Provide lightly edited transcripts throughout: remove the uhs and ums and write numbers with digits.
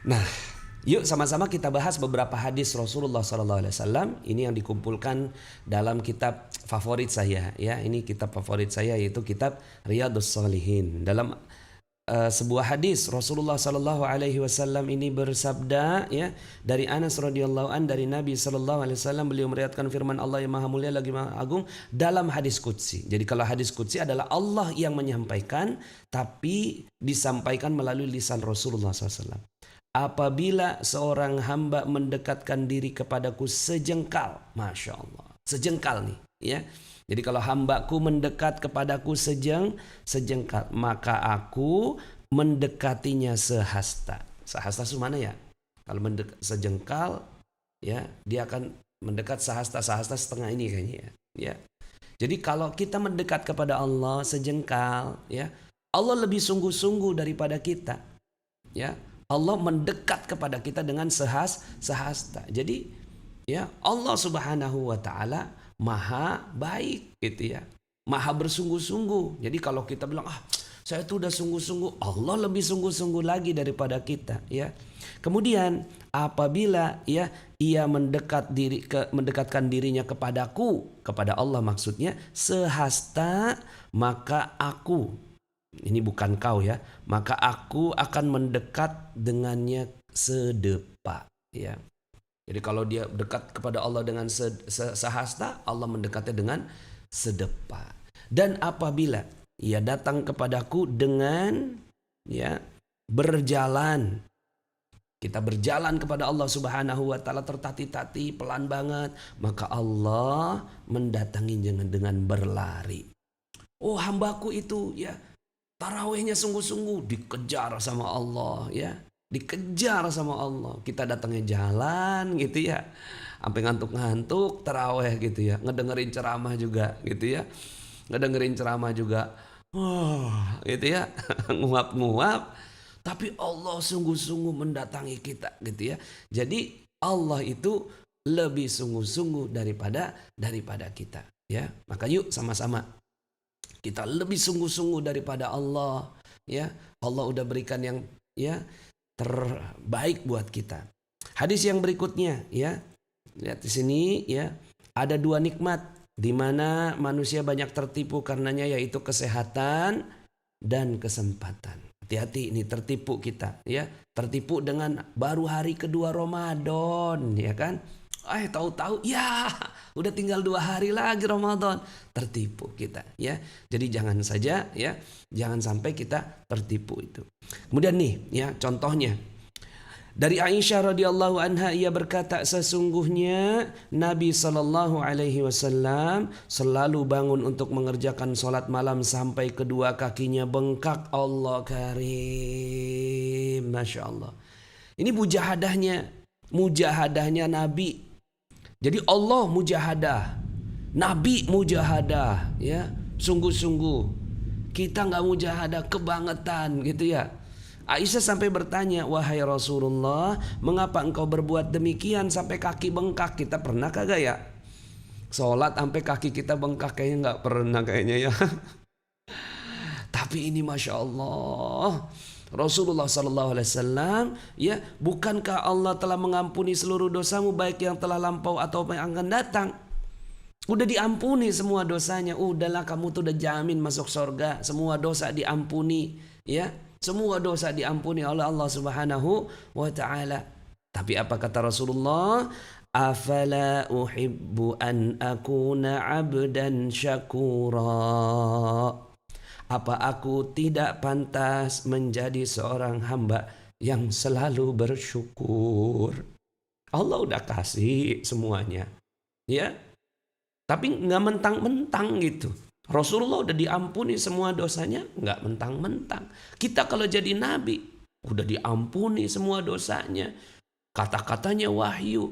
Nah, yuk sama-sama kita bahas beberapa hadis Rasulullah SAW. Ini yang dikumpulkan dalam kitab favorit saya, ya. Ini kitab favorit saya, yaitu kitab Riyadhus Shalihin. Dalam sebuah hadis Rasulullah Sallallahu Alaihi Wasallam ini bersabda, ya, dari Anas radhiyallahu an, dari Nabi Sallallahu Alaihi Wasallam, beliau meriwayatkan firman Allah yang maha mulia lagi maha agung dalam hadis qudsi. Jadi kalau hadis qudsi adalah Allah yang menyampaikan, tapi disampaikan melalui lisan Rasulullah SAW. Apabila seorang hamba mendekatkan diri kepadaku sejengkal, masya Allah, sejengkal nih, ya. Jadi kalau hambaku mendekat kepadaku sejengkal, maka aku mendekatinya sehasta. Sehasta itu mana ya? Kalau mendekat sejengkal, ya, dia akan mendekat sehasta, sehasta setengah ini kayaknya, ya. Jadi kalau kita mendekat kepada Allah sejengkal, ya, Allah lebih sungguh-sungguh daripada kita, ya. Allah mendekat kepada kita dengan sehasta. Jadi, ya, Allah Subhanahu wa taala maha baik, gitu ya. Maha bersungguh-sungguh. Jadi kalau kita bilang, saya tuh udah sungguh-sungguh, Allah lebih sungguh-sungguh lagi daripada kita, ya. Kemudian apabila, ya, ia mendekatkan dirinya kepadaku, kepada Allah maksudnya, sehasta, maka aku, ini bukan kau, ya, maka aku akan mendekat dengannya sedepa, ya. Jadi kalau dia dekat kepada Allah dengan sehasta, Allah mendekatnya dengan sedepa. Dan apabila ia datang kepadaku dengan, ya, berjalan, kita berjalan kepada Allah Subhanahu wa taala tertati-tati, pelan banget, maka Allah mendatangi dengan berlari. Oh, hambaku itu, ya, tarawihnya sungguh-sungguh, dikejar sama Allah, ya. Dikejar sama Allah. Kita datangnya jalan, gitu ya. Sampai ngantuk-ngantuk tarawih, gitu ya. Ngedengerin ceramah juga, gitu ya. Ngedengerin ceramah juga. Gitu ya. Nguap-nguap. Tapi Allah sungguh-sungguh mendatangi kita, gitu ya. Jadi Allah itu lebih sungguh-sungguh daripada kita, ya. Maka yuk sama-sama kita lebih sungguh-sungguh daripada Allah, ya. Allah udah berikan yang, ya, terbaik buat kita. Hadis yang berikutnya, ya. Lihat di sini, ya. Ada dua nikmat di mana manusia banyak tertipu karenanya, yaitu kesehatan dan kesempatan. Hati-hati ini tertipu kita, ya. Tertipu dengan baru hari kedua Ramadan, ya kan? Tahu-tahu, ya, udah tinggal 2 hari lagi Ramadan. Tertipu kita, ya. Jadi jangan saja, ya, jangan sampai kita tertipu itu. Kemudian nih, ya, contohnya dari Aisyah radhiyallahu anha, ia berkata, sesungguhnya Nabi sallallahu alaihi wasallam selalu bangun untuk mengerjakan sholat malam sampai kedua kakinya bengkak. Allah karim, masya Allah. Ini mujahadahnya Nabi. Jadi Allah mujahadah, Nabi mujahadah, ya, sungguh-sungguh. Kita nggak mujahadah kebangetan, gitu ya. Aisyah sampai bertanya, wahai Rasulullah, mengapa engkau berbuat demikian sampai kaki bengkak? Kita pernah kagak ya sholat sampai kaki kita bengkak? Kayaknya nggak pernah kayaknya, ya. Tapi ini masya Allah, Rasulullah Sallallahu Alaihi Wasallam, ya, bukankah Allah telah mengampuni seluruh dosamu, baik yang telah lampau atau yang akan datang? Udah diampuni semua dosanya. Udahlah, kamu tuh udah jamin masuk surga. Semua dosa diampuni, ya. Semua dosa diampuni oleh Allah Subhanahu wa taala. Tapi apa kata Rasulullah? Afala uhibbu an akuna 'abdan syakura. Apa aku tidak pantas menjadi seorang hamba yang selalu bersyukur? Allah udah kasih semuanya, ya. Tapi nggak mentang-mentang gitu. Rasulullah udah diampuni semua dosanya, nggak mentang-mentang. Kita kalau jadi nabi, udah diampuni semua dosanya. Kata-katanya wahyu,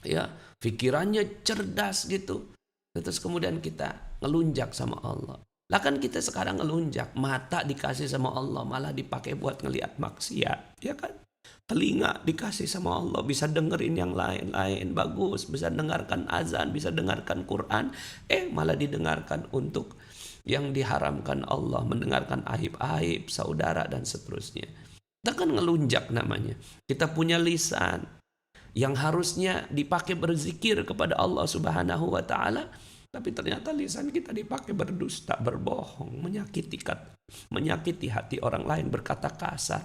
ya. Pikirannya cerdas gitu. Terus kemudian kita ngelunjak sama Allah. Lah kan kita sekarang ngelunjak, mata dikasih sama Allah malah dipakai buat ngelihat maksiat, ya kan? Telinga dikasih sama Allah, bisa dengerin yang lain-lain, bagus, bisa dengarkan azan, bisa dengarkan Quran, malah didengarkan untuk yang diharamkan Allah, mendengarkan aib-aib saudara dan seterusnya. Kita kan ngelunjak namanya. Kita punya lisan yang harusnya dipakai berzikir kepada Allah Subhanahu wa taala, tapi ternyata lisan kita dipakai berdusta, berbohong, menyakiti hati orang lain, berkata kasar.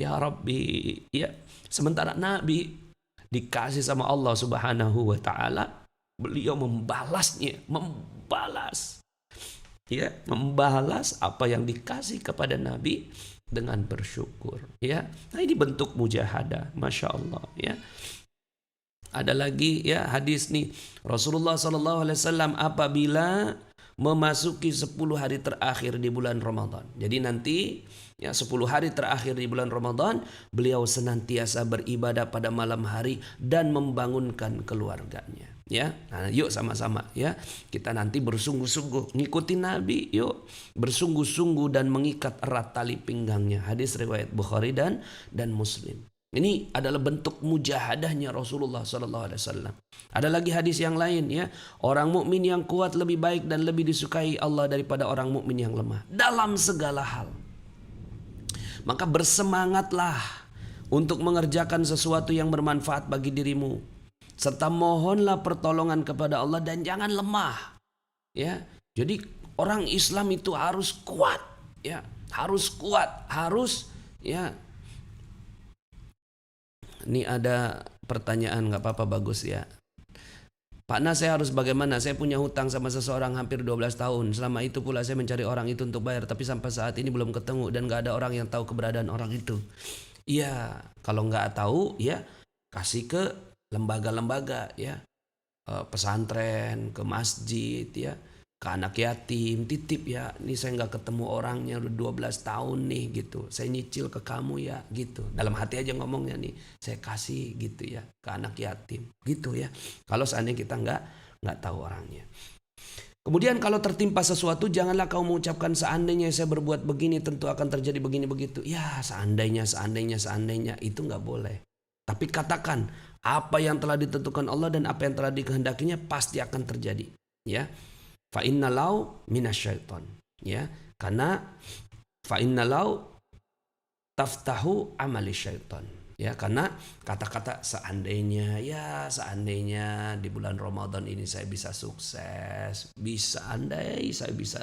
Ya Rabbi, ya. Sementara Nabi dikasih sama Allah Subhanahu wa taala, beliau membalas apa yang dikasih kepada Nabi dengan bersyukur, ya. Nah, ini bentuk mujahadah, masya Allah, ya. Ada lagi ya hadis nih, Rasulullah SAW apabila memasuki 10 hari terakhir di bulan Ramadan. Jadi nanti ya 10 hari terakhir di bulan Ramadan, beliau senantiasa beribadah pada malam hari dan membangunkan keluarganya. Ya, nah, yuk sama-sama ya, kita nanti bersungguh-sungguh ngikutin Nabi, yuk bersungguh-sungguh dan mengikat erat tali pinggangnya. Hadis riwayat Bukhari dan Muslim. Ini adalah bentuk mujahadahnya Rasulullah SAW. Ada lagi hadis yang lain ya, orang mukmin yang kuat lebih baik dan lebih disukai Allah daripada orang mukmin yang lemah dalam segala hal. Maka bersemangatlah untuk mengerjakan sesuatu yang bermanfaat bagi dirimu, serta mohonlah pertolongan kepada Allah dan jangan lemah. Ya, jadi orang Islam itu harus kuat, ya, harus ya. Ini ada pertanyaan, nggak apa-apa, bagus ya. Pak Nas, saya harus bagaimana? Saya punya hutang sama seseorang hampir 12 tahun. Selama itu pula saya mencari orang itu untuk bayar, tapi sampai saat ini belum ketemu dan nggak ada orang yang tahu keberadaan orang itu. Iya, kalau nggak tahu ya kasih ke lembaga-lembaga ya, pesantren, ke masjid ya, ke anak yatim, titip ya, ini saya nggak ketemu orangnya udah 12 tahun nih gitu, saya nyicil ke kamu ya gitu, dalam hati aja ngomongnya nih, saya kasih gitu ya ke anak yatim gitu ya, kalau seandainya kita nggak tahu orangnya. Kemudian kalau tertimpa sesuatu, janganlah kau mengucapkan seandainya saya berbuat begini tentu akan terjadi begini begitu. Ya seandainya itu nggak boleh. Tapi katakan apa yang telah ditentukan Allah dan apa yang telah dikehendakinya pasti akan terjadi. Ya, fa innalau minasyaiton, ya, karena fa innalau taftahu amali syaiton, ya, karena kata-kata seandainya di bulan Ramadan ini saya bisa sukses, andai saya bisa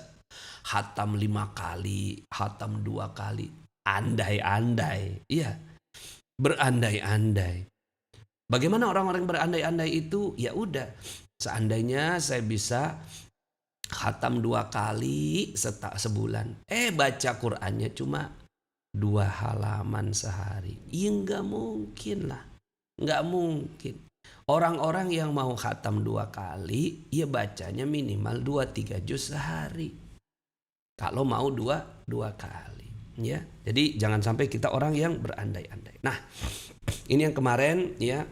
hatam 5 kali, hatam 2 kali, andai-andai, iya, berandai-andai. Bagaimana orang-orang berandai-andai itu? Ya udah, seandainya saya bisa khatam 2 kali sebulan. Baca Qur'annya cuma 2 halaman sehari. Ya nggak mungkin lah. Nggak mungkin. Orang-orang yang mau khatam 2 kali, ya bacanya minimal 2-3 juz sehari. Kalau mau 2 kali. Ya, jadi jangan sampai kita orang yang berandai-andai. Nah, ini yang kemarin ya,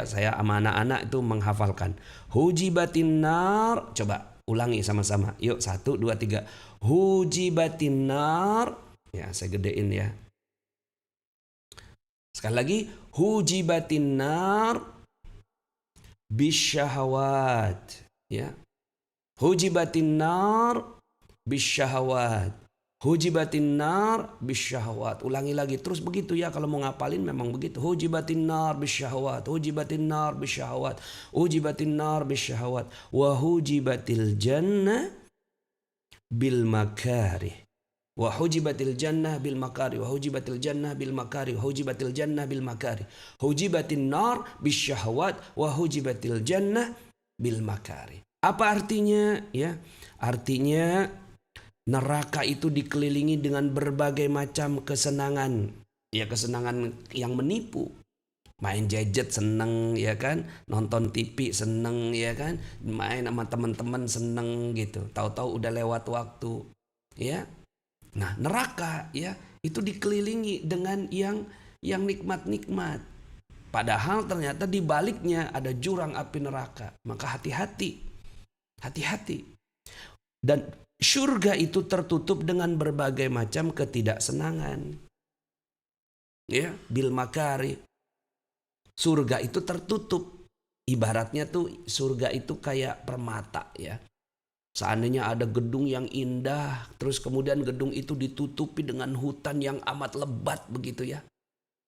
saya sama anak-anak itu menghafalkan. Hujibatin nar. Coba ulangi sama-sama. Yuk 1, 2, 3. Hujibatin nar. Ya, saya gedein ya. Sekali lagi. Hujibatin nar bisyahawat. Ya. Hujibatin nar bisyahawat. Hujibatin nar bisyahawat. Ulangi lagi terus begitu ya, kalau mau ngapalin memang begitu. Hujibatin nar bisyahawat. Hujibatin nar bisyahawat. Hujibatin nar bisyahawat. Wa hujibatil jannah bil makarih. Wa hujibatil jannah bil makarih. Wa hujibatil jannah bil makarih. Wa hujibatil jannah bil makarih. Hujibatin nar bisyahawat. Wa hujibatil jannah bil makarih. Apa artinya? Ya, artinya neraka itu dikelilingi dengan berbagai macam kesenangan. Ya, kesenangan yang menipu. Main gadget seneng ya kan, nonton TV seneng ya kan, main sama teman-teman seneng gitu. Tahu-tahu udah lewat waktu. Ya. Nah, neraka ya itu dikelilingi dengan yang nikmat-nikmat. Padahal ternyata di baliknya ada jurang api neraka. Maka hati-hati. Hati-hati. Dan surga itu tertutup dengan berbagai macam ketidaksenangan. Ya, bil makari. Surga itu tertutup. Ibaratnya tuh surga itu kayak permata ya. Seandainya ada gedung yang indah, terus kemudian gedung itu ditutupi dengan hutan yang amat lebat begitu ya.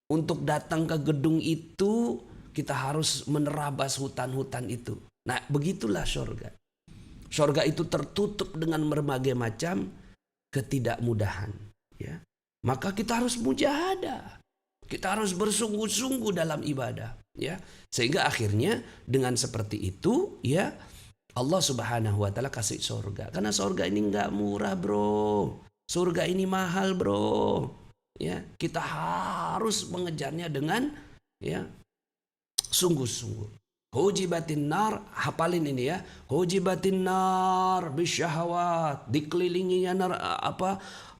Untuk datang ke gedung itu, kita harus menerabas hutan-hutan itu. Nah, begitulah surga. Surga itu tertutup dengan berbagai macam ketidakmudahan. Ya. Maka kita harus mujahadah. Kita harus bersungguh-sungguh dalam ibadah. Ya. Sehingga akhirnya dengan seperti itu, ya, Allah Subhanahu wa Ta'ala kasih surga. Karena surga ini nggak murah, bro. Surga ini mahal, bro. Ya, kita harus mengejarnya dengan ya sungguh-sungguh. Hujibatin nar, hafalin ini ya. Hujibatin nar bisyahawat. Dikelilinginya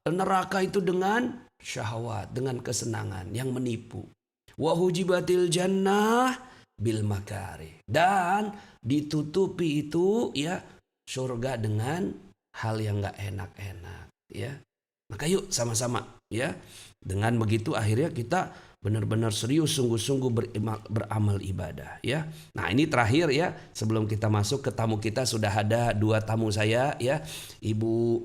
neraka itu dengan syahwat, dengan kesenangan yang menipu. Wa hujibatil jannah bil makari. Dan ditutupi itu ya surga dengan hal yang enggak enak-enak ya. Maka yuk sama-sama ya. Dengan begitu akhirnya kita benar-benar serius sungguh-sungguh beramal ibadah ya. Nah, ini terakhir ya, sebelum kita masuk ke tamu kita, sudah ada dua tamu saya ya. Ibu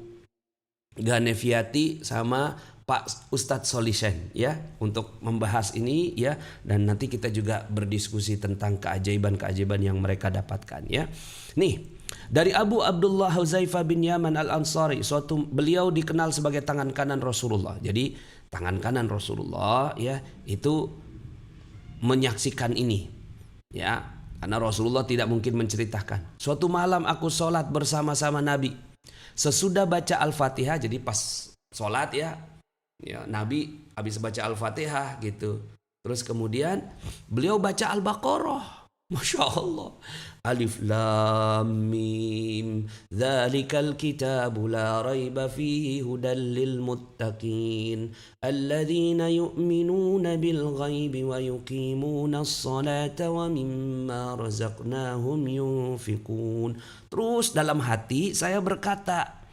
Ganeviati sama Pak Ustadz Solishen ya, untuk membahas ini ya, dan nanti kita juga berdiskusi tentang keajaiban-keajaiban yang mereka dapatkan ya. Nih, dari Abu Abdullah Huzaifah bin Yaman Al-Ansari, beliau dikenal sebagai tangan kanan Rasulullah. Jadi tangan kanan Rasulullah ya itu menyaksikan ini ya, karena Rasulullah tidak mungkin menceritakan. Suatu malam aku sholat bersama-sama Nabi. Sesudah baca Al-Fatihah, jadi pas sholat ya Nabi habis baca Al-Fatihah gitu. Terus kemudian beliau baca Al-Baqarah. Masya Allah. Alif Lam Mim. Dzalikal kitabu la raiba fihi hudal lil muttaqin. Alladzina yu'minuna bil ghaibi wa yuqimuna as-salata wa mimma razaqnahum yunfikun. Terus dalam hati saya berkata,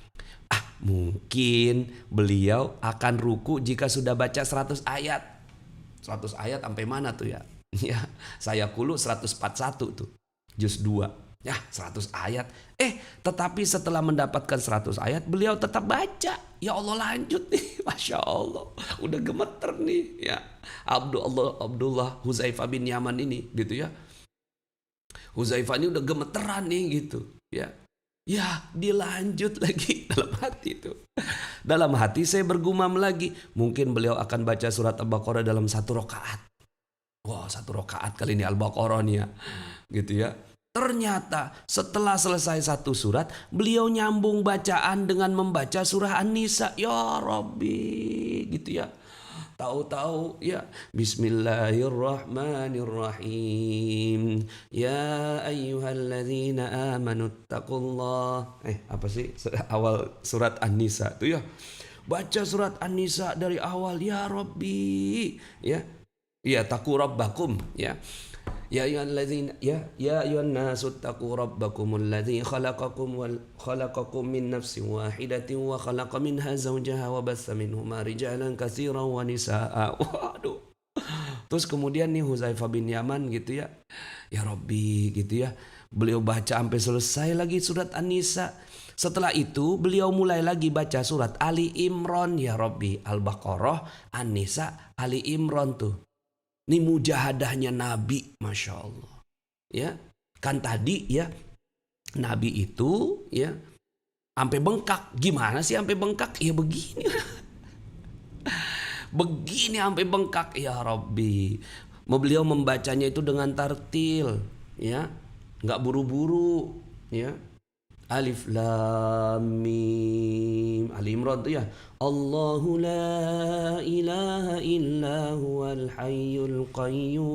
mungkin beliau akan ruku jika sudah baca 100 ayat. 100 ayat sampai mana tuh ya? Ya, saya kulu 141 tuh. Juz 2. Ya, 100 ayat. Tetapi setelah mendapatkan 100 ayat, beliau tetap baca. Ya Allah, lanjut nih. Masya Allah. Udah gemeter nih ya. Abdullah Huzaifah bin Yaman ini gitu ya. Huzaifah ini udah gemeteran nih gitu ya. Ya, dilanjut lagi dalam hati itu. Dalam hati saya bergumam lagi, mungkin beliau akan baca surat Al-Baqarah dalam satu rakaat. Wah, satu rakaat kali ini Al-Baqarah nih ya. Gitu ya. Ternyata setelah selesai satu surat, beliau nyambung bacaan dengan membaca surah An-Nisa. Ya Rabbi, gitu ya. Tahu-tahu ya, Bismillahirrahmanirrahim. Ya ayyuhalladzina amanu taqullah. Apa sih awal surat An-Nisa itu ya? Baca surat An-Nisa dari awal, ya Rabbi, ya. Ya, taqu rabbakum ya. Ya ayyuhalladzina ya ayyuhan nasu taqu rabbakumul ladzi khalaqakum min nafsin wahidatin wa khalaqa minha zawjaha wa bassa minhuma rijalan katsiran wa nisaa. Waduh. Terus kemudian nih Huzaifah bin Yaman gitu ya. Ya Rabbi gitu ya. Beliau baca sampai selesai lagi surat An-Nisa. Setelah itu beliau mulai lagi baca surat Ali Imran, ya Rabbi. Al-Baqarah, An-Nisa, Ali Imran tuh. Ini mujahadahnya Nabi, Masya Allah. Ya, kan tadi ya, Nabi itu ya sampai bengkak. Gimana sih sampai bengkak? Ya begini. Begini sampai bengkak, ya Rabbi. Beliau membacanya itu dengan tartil, ya, nggak buru-buru, ya. Alif Lam Mim. Ali Imran tuh ya. Allahu la ilaha illa huwal hayyul qayyum.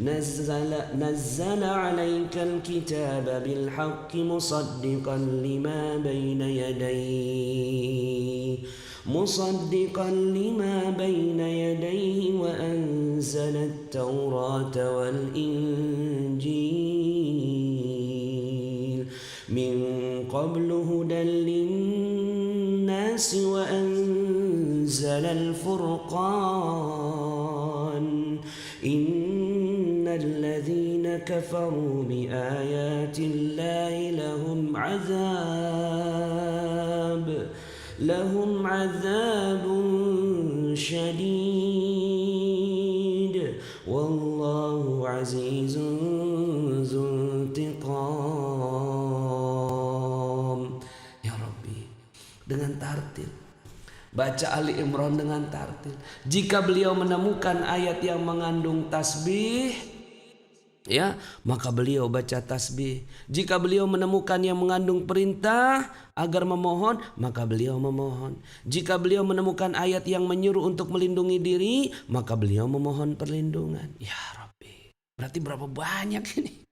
Nazzala 'alaikal kitaba bil haqqi musaddiqan lima bayna yadayhi. مصدقا لما بين يديه وأنزل التوراة والإنجيل من قبل هدى للناس وأنزل الفرقان إن الذين كفروا بآيات الله لهم عذاب شديد والله عزيز ذو انتقام. Ya Rabbi, dengan tartil baca Ali Imran dengan tartil. Jika beliau menemukan ayat yang mengandung tasbih, ya, maka beliau baca tasbih. Jika beliau menemukan yang mengandung perintah agar memohon, maka beliau memohon. Jika beliau menemukan ayat yang menyuruh untuk melindungi diri, maka beliau memohon perlindungan. Ya Rabbi, berarti berapa banyak ini?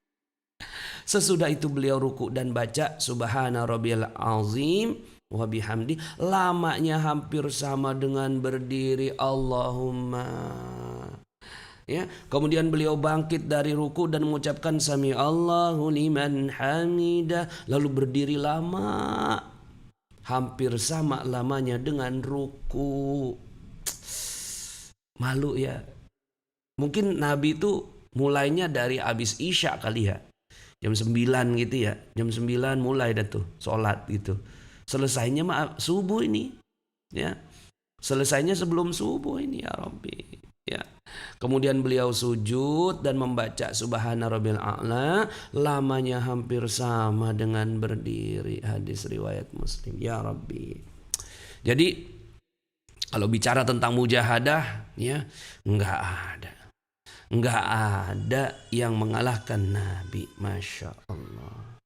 Sesudah itu beliau ruku dan baca Subhana Rabbiyal Azim wa bihamdi, lamanya hampir sama dengan berdiri Allahumma. Ya, kemudian beliau bangkit dari ruku dan mengucapkan Sami Allahu liman hamidah, lalu berdiri lama hampir sama lamanya dengan ruku. Malu ya. Mungkin Nabi itu mulainya dari habis Isya kali ya. Jam 9 gitu ya. Jam 9 mulai dah tuh sholat gitu. Selesainya mah subuh ini. Ya. Selesainya sebelum subuh ini ya Rabbi. Ya. Kemudian beliau sujud dan membaca Subhana Rabbil A'la, lamanya hampir sama dengan berdiri. Hadis riwayat Muslim. Ya Rabbi. Jadi kalau bicara tentang mujahadah, ya, enggak ada yang mengalahkan Nabi. Masya Allah.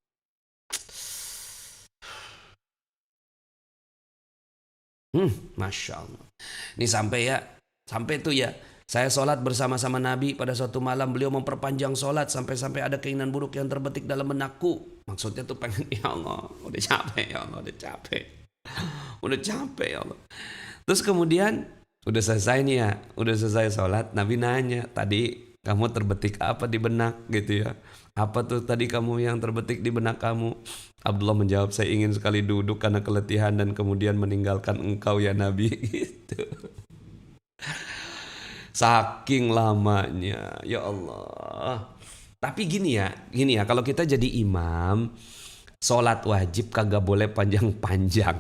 Masya Allah. Ini sampai tuh ya. Saya sholat bersama-sama Nabi pada suatu malam. Beliau memperpanjang sholat sampai ada keinginan buruk yang terbetik dalam benakku. Maksudnya tuh pengen, ya Allah, udah capek ya Allah, udah capek ya Allah. Terus kemudian udah selesai nih ya, udah selesai sholat. Nabi nanya, tadi kamu terbetik apa di benak gitu ya? Apa tuh tadi kamu yang terbetik di benak kamu? Abdullah menjawab, saya ingin sekali duduk karena keletihan dan kemudian meninggalkan engkau ya Nabi. Gitu. Saking lamanya, ya Allah. Tapi gini ya, kalau kita jadi imam, sholat wajib kagak boleh panjang-panjang.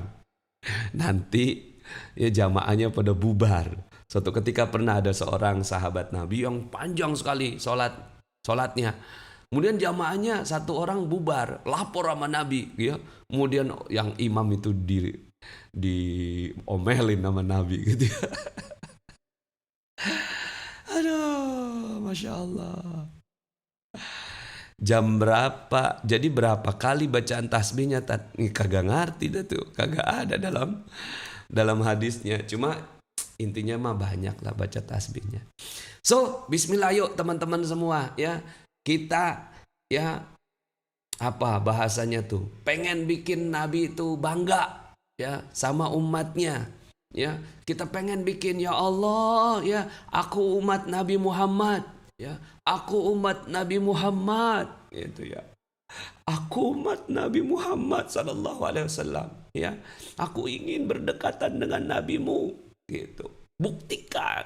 Nanti ya jamaahnya pada bubar. Suatu ketika pernah ada seorang sahabat Nabi yang panjang sekali sholatnya. Kemudian jamaahnya satu orang bubar, lapor sama Nabi, ya. Kemudian yang imam itu diomelin sama Nabi gitu ya. Aduh, Masya Allah. Jam berapa? Jadi berapa kali bacaan tasbihnya? Kagak ngerti dah tuh, kagak ada dalam hadisnya. Cuma intinya mah banyak lah baca tasbihnya. So, bismillah yuk teman-teman semua ya. Kita ya apa bahasanya tuh? Pengen bikin Nabi itu bangga ya sama umatnya. Ya, kita pengen bikin ya Allah ya, aku umat Nabi Muhammad ya. Aku umat Nabi Muhammad gitu ya. Aku umat Nabi Muhammad sallallahu alaihi wasallam ya. Aku ingin berdekatan dengan nabimu gitu. Buktikan